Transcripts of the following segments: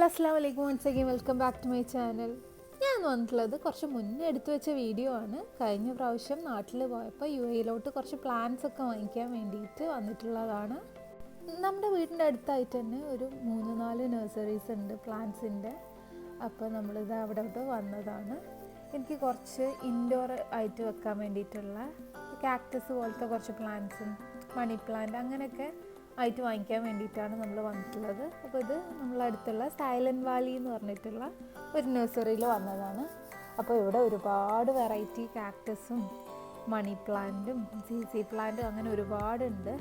Hello അസ്സലാമു അലൈക്കും once again welcome back to my channel. ഞാൻ വന്നിട്ടുള്ളത് കുറച്ച് മുന്നേ എടുത്തു വെച്ച വീഡിയോ ആണ്. കഴിഞ്ഞ പ്രാവശ്യം നാട്ടിൽ പോയപ്പോൾ UAE കുറച്ച് പ്ലാന്റ്സ് ഒക്കെ വാങ്ങിക്കാൻ വേണ്ടിയിട്ട് വന്നിട്ടുള്ളതാണ്. നമ്മുടെ വീടിൻ്റെ അടുത്തായിട്ട് തന്നെ ഒരു 3-4 നഴ്സറീസ് ഉണ്ട് പ്ലാന്റ്സിൻ്റെ. അപ്പോൾ നമ്മളിത് അവിടെ വന്നതാണ്. എനിക്ക് കുറച്ച് ഇൻഡോർ ആയിട്ട് വെക്കാൻ വേണ്ടിയിട്ടുള്ള കാക്ടസ് പോലത്തെ കുറച്ച് പ്ലാന്റ്സും മണി പ്ലാന്റ് അങ്ങനെയൊക്കെ ആയിട്ട് വാങ്ങിക്കാൻ വേണ്ടിയിട്ടാണ് നമ്മൾ വന്നിട്ടുള്ളത്. അപ്പോൾ ഇത് നമ്മളടുത്തുള്ള സൈലൻറ്റ് വാലി എന്ന് പറഞ്ഞിട്ടുള്ള ഒരു നഴ്സറിയിൽ വന്നതാണ്. അപ്പോൾ ഇവിടെ ഒരുപാട് വെറൈറ്റി കാക്ടസും മണി പ്ലാന്റും CC പ്ലാന്റും അങ്ങനെ ഒരുപാടുണ്ട്.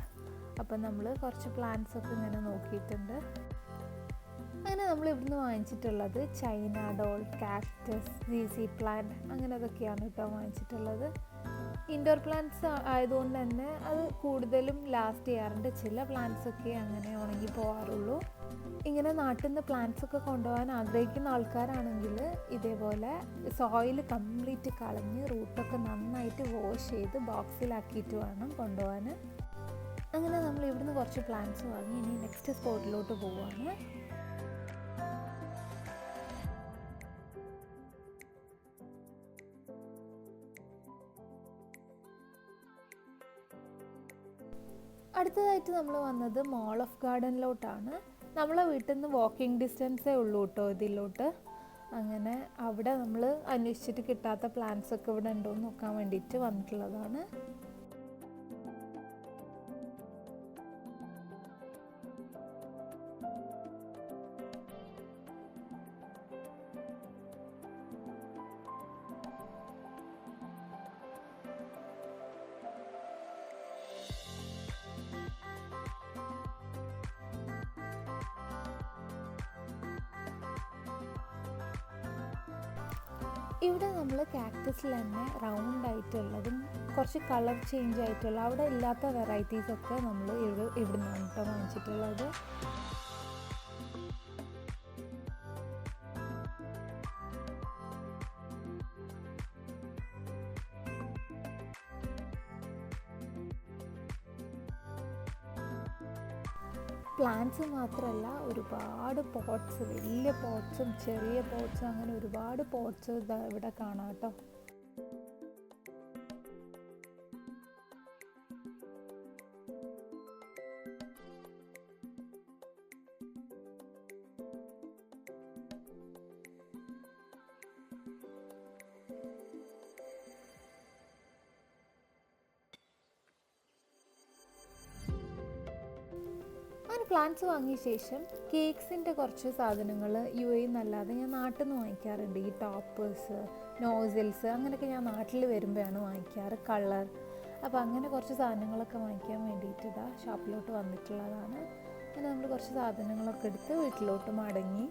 അപ്പോൾ നമ്മൾ കുറച്ച് പ്ലാന്റ്സൊക്കെ ഇങ്ങനെ നോക്കിയിട്ടുണ്ട്. അങ്ങനെ നമ്മൾ ഇവിടുന്ന് വാങ്ങിച്ചിട്ടുള്ളത് China doll, cactus, CC plant അങ്ങനെ അതൊക്കെയാണ് കേട്ടോ വാങ്ങിച്ചിട്ടുള്ളത്. ഇൻഡോർ പ്ലാന്റ്സ് ആയതുകൊണ്ട് തന്നെ അത് കൂടുതലും ലാസ്റ്റ് ചെയ്യാറുണ്ട്. ചില പ്ലാന്റ്സൊക്കെ അങ്ങനെ ഉണങ്ങി പോകാറുള്ളൂ. ഇങ്ങനെ നാട്ടിൽ നിന്ന് പ്ലാന്റ്സൊക്കെ കൊണ്ടുപോകാൻ ആഗ്രഹിക്കുന്ന ആൾക്കാരാണെങ്കിൽ ഇതേപോലെ സോയിൽ കംപ്ലീറ്റ് കളഞ്ഞ് റൂട്ടൊക്കെ നന്നായിട്ട് വാഷ് ചെയ്ത് ബോക്സിലാക്കിയിട്ട് വേണം കൊണ്ടുപോകാൻ. അങ്ങനെ നമ്മൾ ഇവിടുന്ന് കുറച്ച് പ്ലാന്റ്സ് വാങ്ങി ഇനി നെക്സ്റ്റ് സ്പോട്ടിലോട്ട് പോവുകയാണ്. അടുത്തതായിട്ട് നമ്മൾ വന്നത് മോൾ ഓഫ് ഗാർഡനിലോട്ടാണ്. നമ്മളെ വീട്ടിൽ നിന്ന് വാക്കിംഗ് ഡിസ്റ്റൻസേ ഉള്ളൂ കേട്ടോ ഇതിലോട്ട്. അങ്ങനെ അവിടെ നമ്മൾ അന്വേഷിച്ചിട്ട് കിട്ടാത്ത പ്ലാന്റ്സ് ഒക്കെ ഇവിടെ ഉണ്ടോ എന്ന് നോക്കാൻ വേണ്ടിയിട്ട് വന്നിട്ടുള്ളതാണ്. ഇവിടെ നമ്മൾ കാക്ടസിൽ തന്നെ റൗണ്ട് ആയിട്ടുള്ളതും കുറച്ച് കളർ ചേഞ്ച് ആയിട്ടുള്ള അവിടെ ഇല്ലാത്ത വെറൈറ്റീസൊക്കെ നമ്മൾ ഇവിടെ നിന്നാണ് കേട്ടോ വാങ്ങിച്ചിട്ടുള്ളത്. പ്ലാന്റ്സ് മാത്രമല്ല ഒരുപാട് പോട്ട്സ്, വലിയ പോട്ട്സും ചെറിയ പോട്ട്സും അങ്ങനെ ഒരുപാട് പോട്ട്സ് ഇവിടെ കാണാം കേട്ടോ. ഞാൻ പ്ലാന്റ്സ് വാങ്ങിയ ശേഷം കേക്ക്സിൻ്റെ കുറച്ച് സാധനങ്ങൾ UAE എന്നല്ലാതെ ഞാൻ നാട്ടിൽ നിന്ന് വാങ്ങിക്കാറുണ്ട്. ഈ ടോപ്പേഴ്സ്, നോസിൽസ് അങ്ങനെയൊക്കെ ഞാൻ നാട്ടിൽ വരുമ്പോഴാണ് വാങ്ങിക്കാറ്, കളർ. അപ്പോൾ അങ്ങനെ കുറച്ച് സാധനങ്ങളൊക്കെ വാങ്ങിക്കാൻ വേണ്ടിയിട്ട് ഇതാ ഷോപ്പിലോട്ട് വന്നിട്ടുള്ളതാണ്. അങ്ങനെ നമ്മൾ കുറച്ച് സാധനങ്ങളൊക്കെ എടുത്ത് വീട്ടിലോട്ട് മടങ്ങി.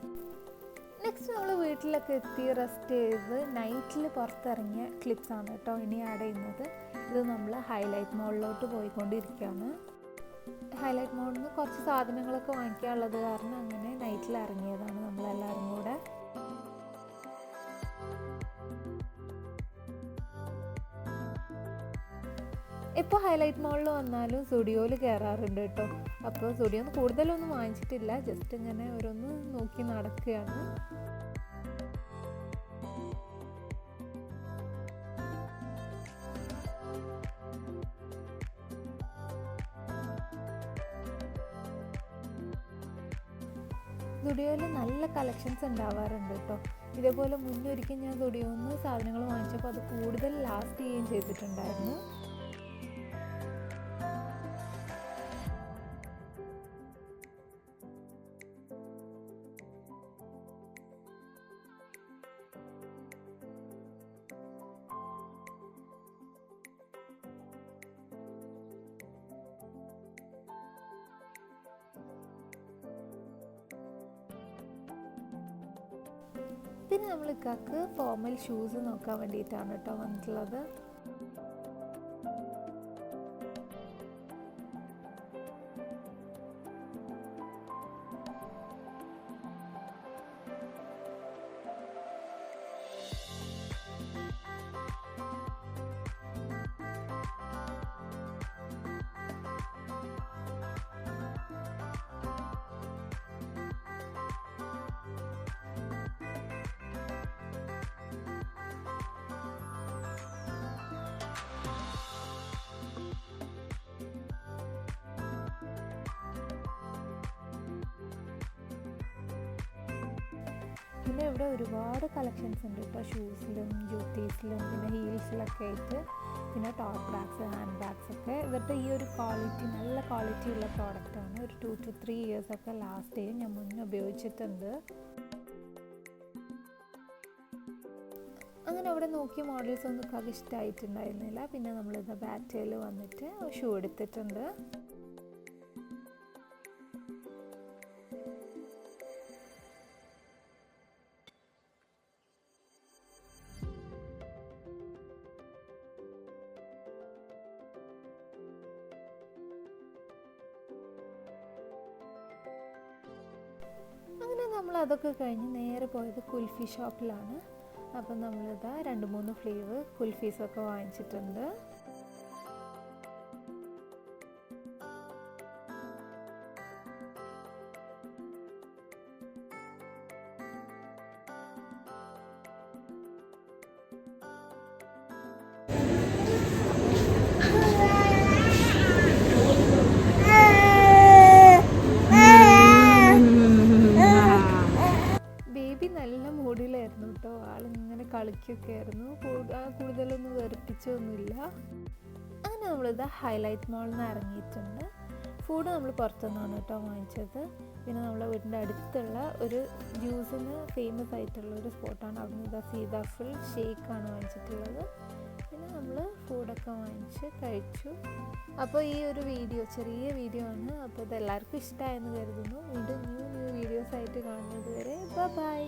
നെക്സ്റ്റ് നമ്മൾ വീട്ടിലൊക്കെ എത്തി റെസ്റ്റ് ചെയ്ത് നൈറ്റിൽ പുറത്തിറങ്ങിയ ക്ലിപ്സാണ് കേട്ടോ ഇനി ആഡ് ചെയ്യുന്നത്. ഇത് നമ്മൾ ഹൈലൈറ്റ് മോളിലോട്ട് പോയിക്കൊണ്ടിരിക്കുകയാണ്. ഹൈലൈറ്റ് മോളിൽ നിന്ന് കുറച്ച് സാധനങ്ങളൊക്കെ വാങ്ങിക്കാനുള്ളത് കാരണം അങ്ങനെ നൈറ്റിൽ ഇറങ്ങിയതാണ് നമ്മളെല്ലാവരും കൂടെ. ഇപ്പോൾ ഹൈലൈറ്റ് മോളിൽ വന്നാലും സ്റ്റുഡിയോയിൽ കയറാറുണ്ട് കേട്ടോ. അപ്പോൾ സ്റ്റുഡിയോന്ന് കൂടുതലൊന്നും വാങ്ങിച്ചിട്ടില്ല, ജസ്റ്റ് ഇങ്ങനെ ഓരോന്ന് നോക്കി നടക്കുകയാണ്. സ്റ്റുഡിയോയിൽ നല്ല കളക്ഷൻസ് ഉണ്ടാവാറുണ്ട് കേട്ടോ. ഇതേപോലെ മുന്നൊരിക്കൽ ഞാൻ സ്റ്റുഡിയോയിൽ നിന്ന് സാധനങ്ങൾ വാങ്ങിച്ചപ്പോൾ അത് കൂടുതൽ ലാസ്റ്റ് ചെയ്യുകയും ചെയ്തിട്ടുണ്ടായിരുന്നു. പിന്നെ നമ്മൾ ഇക്കാക്ക് ഫോർമൽ ഷൂസ് നോക്കാൻ വേണ്ടിയിട്ടാണ് കേട്ടോ വന്നിട്ടുള്ളത്. പിന്നെ ഇവിടെ ഒരുപാട് കളക്ഷൻസ് ഉണ്ട് കേട്ടോ, ഷൂസിലും ജൂത്തീസിലും പിന്നെ ഹീൽസിലൊക്കെ ആയിട്ട്. പിന്നെ ടോട്ട് ബാഗ്സ്, ഹാൻഡ് ബാഗ്സ് ഒക്കെ. ഇവരുടെ ഈ ഒരു ക്വാളിറ്റി നല്ല ക്വാളിറ്റി ഉള്ള പ്രോഡക്റ്റാണ്. ഒരു 2 to 3 ഇയേഴ്സ് ഒക്കെ ലാസ്റ്റ് ചെയ്യും. ഞാൻ മുന്നേ ഉപയോഗിച്ചിട്ടുണ്ട്. അങ്ങനെ അവിടെ നോക്കിയ മോഡൽസ് ഒന്നും നമുക്ക് ഇഷ്ടമായിട്ടുണ്ടായിരുന്നില്ല. പിന്നെ നമ്മളിത് ബാറ്റയിൽ വന്നിട്ട് ഷൂ എടുത്തിട്ടുണ്ട്. അങ്ങനെ നമ്മൾ അതൊക്കെ കഴിഞ്ഞ് നേരെ പോയത് കുൽഫി ഷോപ്പിലാണ്. അപ്പം നമ്മളിതാ 2-3 ഫ്ലേവർ കുൽഫീസൊക്കെ വാങ്ങിച്ചിട്ടുണ്ട്. നല്ല മൂഡിലായിരുന്നു കേട്ടോ. ആളിങ്ങനെ കളിക്കൊക്കെ ആയിരുന്നു. കൂടുതലൊന്നും വെറുപ്പിച്ചൊന്നുമില്ല. അങ്ങനെ നമ്മളിത് ഹൈലൈറ്റ് മോളിൽ നിന്ന് ഇറങ്ങിയിട്ടുണ്ട്. ഫുഡ് നമ്മൾ പുറത്തുനിന്നാണ് കേട്ടോ വാങ്ങിച്ചത്. പിന്നെ നമ്മളെ വീടിൻ്റെ അടുത്തുള്ള ഒരു ജ്യൂസിന് ഫേമസ് ആയിട്ടുള്ള ഒരു സ്പോട്ടാണ്. അവിടെ നിന്ന് ഇതാ സീതാഫിൾ ഷേക്കാണ് വാങ്ങിച്ചിട്ടുള്ളത്. പിന്നെ നമ്മൾ ഫുഡൊക്കെ വാങ്ങിച്ച് കഴിച്ചു. അപ്പോൾ ഈ ഒരു വീഡിയോ ചെറിയ വീഡിയോ ആണ്. അപ്പോൾ ഇതെല്ലാവർക്കും ഇഷ്ടമായെന്ന് കരുതുന്നു. വീണ്ടും ന്യൂ വീഡിയോസ് ആയിട്ട് കാണുന്നത് വരെ ബൈ.